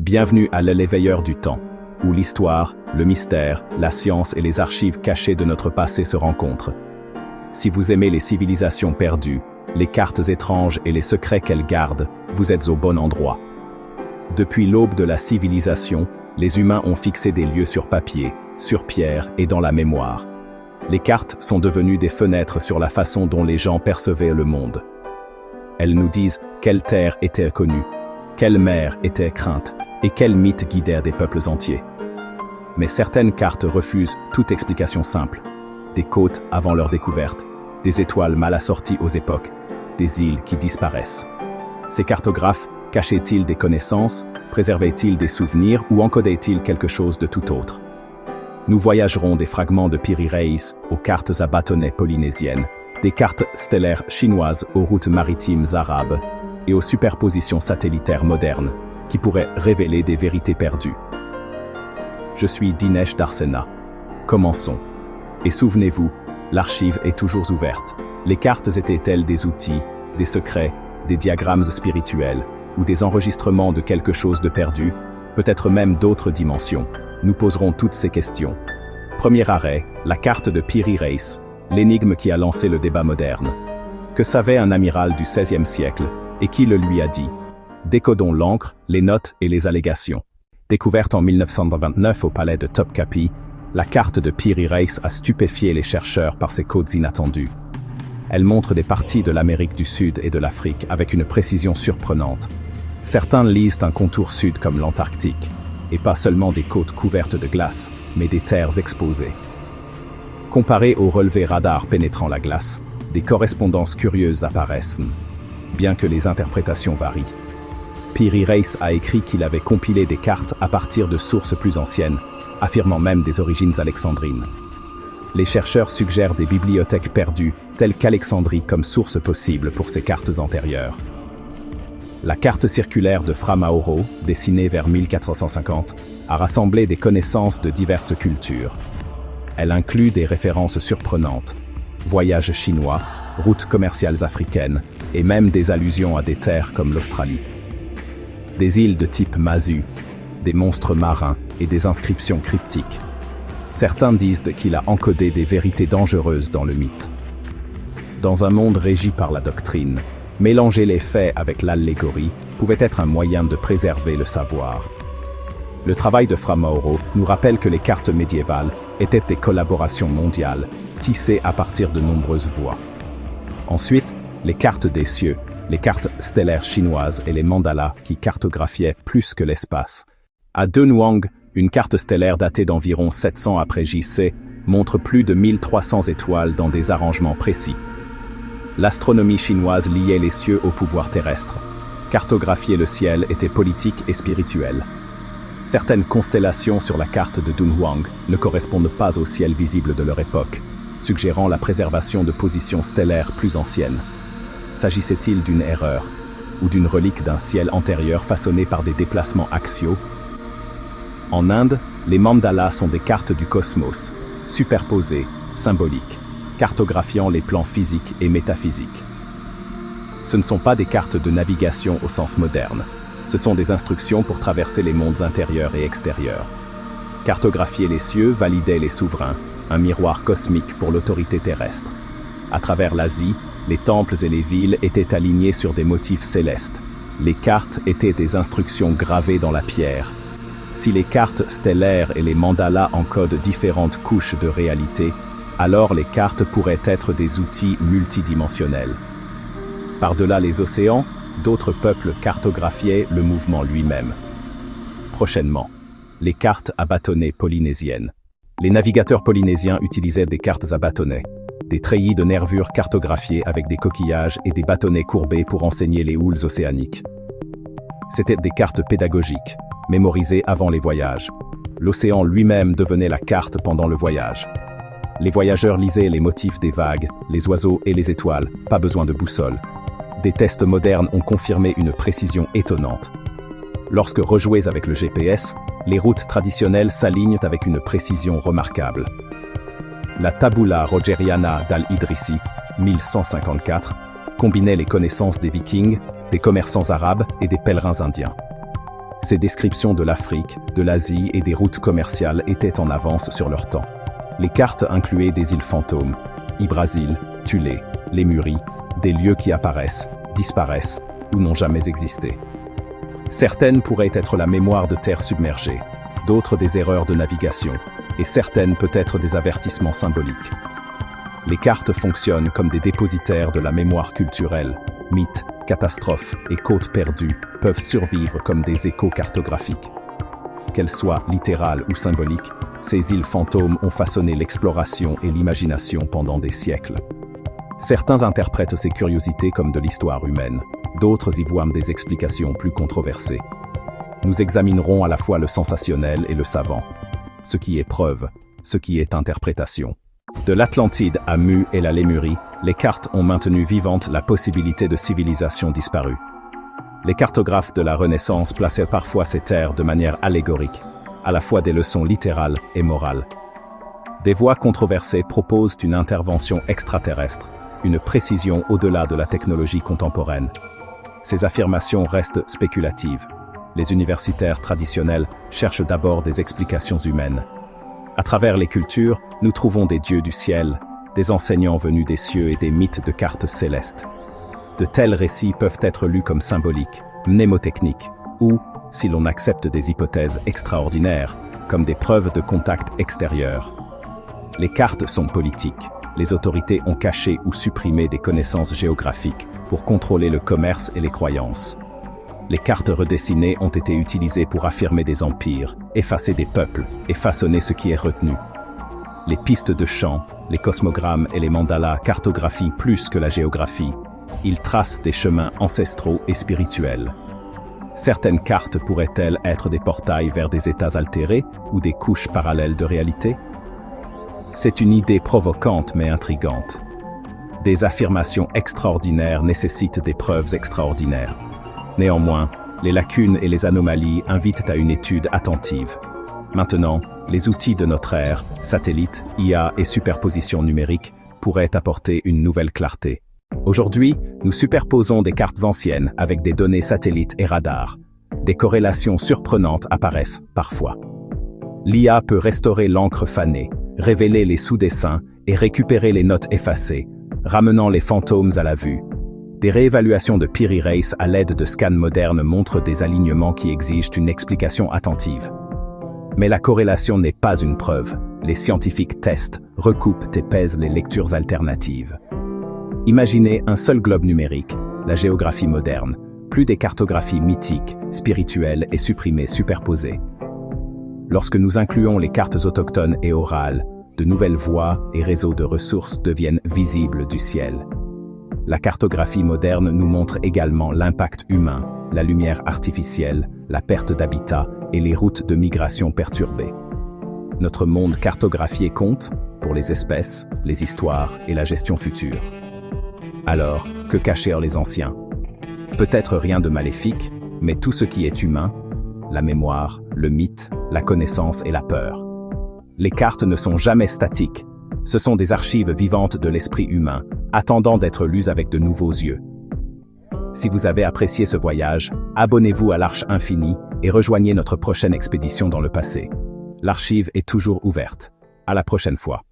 Bienvenue à l'éveilleur du temps, où l'histoire, le mystère, la science et les archives cachées de notre passé se rencontrent. Si vous aimez les civilisations perdues, les cartes étranges et les secrets qu'elles gardent, vous êtes au bon endroit. Depuis l'aube de la civilisation, les humains ont fixé des lieux sur papier, sur pierre et dans la mémoire. Les cartes sont devenues des fenêtres sur la façon dont les gens percevaient le monde. Elles nous disent quelle terre était connue, quelle mer était crainte, et quels mythes guidèrent des peuples entiers. Mais certaines cartes refusent toute explication simple. Des côtes avant leur découverte, des étoiles mal assorties aux époques, des îles qui disparaissent. Ces cartographes cachaient-ils des connaissances, préservaient-ils des souvenirs ou encodaient-ils quelque chose de tout autre? Nous voyagerons des fragments de Piri Reis aux cartes à bâtonnets polynésiennes, des cartes stellaires chinoises aux routes maritimes arabes et aux superpositions satellitaires modernes, qui pourraient révéler des vérités perdues. Je suis Dinesh Darsena. Commençons. Et souvenez-vous, l'archive est toujours ouverte. Les cartes étaient-elles des outils, des secrets, des diagrammes spirituels, ou des enregistrements de quelque chose de perdu, peut-être même d'autres dimensions? Nous poserons toutes ces questions. Premier arrêt, la carte de Piri Reis, l'énigme qui a lancé le débat moderne. Que savait un amiral du XVIe siècle, et qui le lui a dit? Décodons l'encre, les notes et les allégations. Découverte en 1929 au palais de Topkapi, la carte de Piri Reis a stupéfié les chercheurs par ses codes inattendus. Elle montre des parties de l'Amérique du Sud et de l'Afrique avec une précision surprenante. Certains lisent un contour sud comme l'Antarctique, et pas seulement des côtes couvertes de glace, mais des terres exposées. Comparé aux relevés radars pénétrant la glace, des correspondances curieuses apparaissent, bien que les interprétations varient. Piri Reis a écrit qu'il avait compilé des cartes à partir de sources plus anciennes, affirmant même des origines alexandrines. Les chercheurs suggèrent des bibliothèques perdues, telles qu'Alexandrie, comme source possible pour ces cartes antérieures. La carte circulaire de Fra Mauro, dessinée vers 1450, a rassemblé des connaissances de diverses cultures. Elle inclut des références surprenantes, voyages chinois, routes commerciales africaines, et même des allusions à des terres comme l'Australie. Des îles de type Mazu, des monstres marins et des inscriptions cryptiques. Certains disent qu'il a encodé des vérités dangereuses dans le mythe. Dans un monde régi par la doctrine, mélanger les faits avec l'allégorie pouvait être un moyen de préserver le savoir. Le travail de Fra Mauro nous rappelle que les cartes médiévales étaient des collaborations mondiales, tissées à partir de nombreuses voies. Ensuite, les cartes des cieux, les cartes stellaires chinoises et les mandalas qui cartographiaient plus que l'espace. À Dunhuang, une carte stellaire datée d'environ 700 après JC montre plus de 1300 étoiles dans des arrangements précis. L'astronomie chinoise liait les cieux au pouvoir terrestre. Cartographier le ciel était politique et spirituel. Certaines constellations sur la carte de Dunhuang ne correspondent pas au ciel visible de leur époque, suggérant la préservation de positions stellaires plus anciennes. S'agissait-il d'une erreur, ou d'une relique d'un ciel antérieur façonné par des déplacements axiaux? En Inde, les mandalas sont des cartes du cosmos, superposées, symboliques, cartographiant les plans physiques et métaphysiques. Ce ne sont pas des cartes de navigation au sens moderne, ce sont des instructions pour traverser les mondes intérieurs et extérieurs. Cartographier les cieux validait les souverains, un miroir cosmique pour l'autorité terrestre. À travers l'Asie, les temples et les villes étaient alignés sur des motifs célestes. Les cartes étaient des instructions gravées dans la pierre. Si les cartes stellaires et les mandalas encodent différentes couches de réalité, alors les cartes pourraient être des outils multidimensionnels. Par-delà les océans, d'autres peuples cartographiaient le mouvement lui-même. Prochainement, les cartes à bâtonnets polynésiennes. Les navigateurs polynésiens utilisaient des cartes à bâtonnets, des treillis de nervures cartographiées avec des coquillages et des bâtonnets courbés pour enseigner les houles océaniques. C'étaient des cartes pédagogiques, mémorisées avant les voyages. L'océan lui-même devenait la carte pendant le voyage. Les voyageurs lisaient les motifs des vagues, les oiseaux et les étoiles, pas besoin de boussole. Des tests modernes ont confirmé une précision étonnante. Lorsque rejoués avec le GPS, les routes traditionnelles s'alignent avec une précision remarquable. La Tabula Rogeriana d'Al-Idrissi, 1154, combinait les connaissances des Vikings, des commerçants arabes et des pèlerins indiens. Ces descriptions de l'Afrique, de l'Asie et des routes commerciales étaient en avance sur leur temps. Les cartes incluaient des îles fantômes, Yggdrasil, Thulé, Lémurie, des lieux qui apparaissent, disparaissent ou n'ont jamais existé. Certaines pourraient être la mémoire de terres submergées, d'autres des erreurs de navigation, et certaines peut-être des avertissements symboliques. Les cartes fonctionnent comme des dépositaires de la mémoire culturelle. Mythes, catastrophes et côtes perdues peuvent survivre comme des échos cartographiques. Qu'elles soient littérales ou symboliques, ces îles fantômes ont façonné l'exploration et l'imagination pendant des siècles. Certains interprètent ces curiosités comme de l'histoire humaine, d'autres y voient des explications plus controversées. Nous examinerons à la fois le sensationnel et le savant, ce qui est preuve, ce qui est interprétation. De l'Atlantide à Mu et la Lémurie, les cartes ont maintenu vivante la possibilité de civilisations disparues. Les cartographes de la Renaissance plaçaient parfois ces terres de manière allégorique, à la fois des leçons littérales et morales. Des voix controversées proposent une intervention extraterrestre, une précision au-delà de la technologie contemporaine. Ces affirmations restent spéculatives. Les universitaires traditionnels cherchent d'abord des explications humaines. À travers les cultures, nous trouvons des dieux du ciel, des enseignants venus des cieux et des mythes de cartes célestes. De tels récits peuvent être lus comme symboliques, mnémotechniques, ou, si l'on accepte des hypothèses extraordinaires, comme des preuves de contact extérieur. Les cartes sont politiques. Les autorités ont caché ou supprimé des connaissances géographiques pour contrôler le commerce et les croyances. Les cartes redessinées ont été utilisées pour affirmer des empires, effacer des peuples et façonner ce qui est retenu. Les pistes de chant, les cosmogrammes et les mandalas cartographient plus que la géographie. Ils tracent des chemins ancestraux et spirituels. Certaines cartes pourraient-elles être des portails vers des états altérés ou des couches parallèles de réalité? C'est une idée provocante mais intrigante. Des affirmations extraordinaires nécessitent des preuves extraordinaires. Néanmoins, les lacunes et les anomalies invitent à une étude attentive. Maintenant, les outils de notre ère, satellites, IA et superposition numérique, pourraient apporter une nouvelle clarté. Aujourd'hui, nous superposons des cartes anciennes avec des données satellites et radars. Des corrélations surprenantes apparaissent parfois. L'IA peut restaurer l'encre fanée, révéler les sous-dessins et récupérer les notes effacées, ramenant les fantômes à la vue. Des réévaluations de peer erase à l'aide de scans modernes montrent des alignements qui exigent une explication attentive. Mais la corrélation n'est pas une preuve. Les scientifiques testent, recoupent et pèsent les lectures alternatives. Imaginez un seul globe numérique, la géographie moderne, plus des cartographies mythiques, spirituelles et supprimées superposées. Lorsque nous incluons les cartes autochtones et orales, de nouvelles voies et réseaux de ressources deviennent visibles du ciel. La cartographie moderne nous montre également l'impact humain, la lumière artificielle, la perte d'habitat et les routes de migration perturbées. Notre monde cartographié compte pour les espèces, les histoires et la gestion future. Alors, que cachèrent les anciens? Peut-être rien de maléfique, mais tout ce qui est humain, la mémoire, le mythe, la connaissance et la peur. Les cartes ne sont jamais statiques. Ce sont des archives vivantes de l'esprit humain, attendant d'être lues avec de nouveaux yeux. Si vous avez apprécié ce voyage, abonnez-vous à l'Arche Infinie et rejoignez notre prochaine expédition dans le passé. L'archive est toujours ouverte. À la prochaine fois.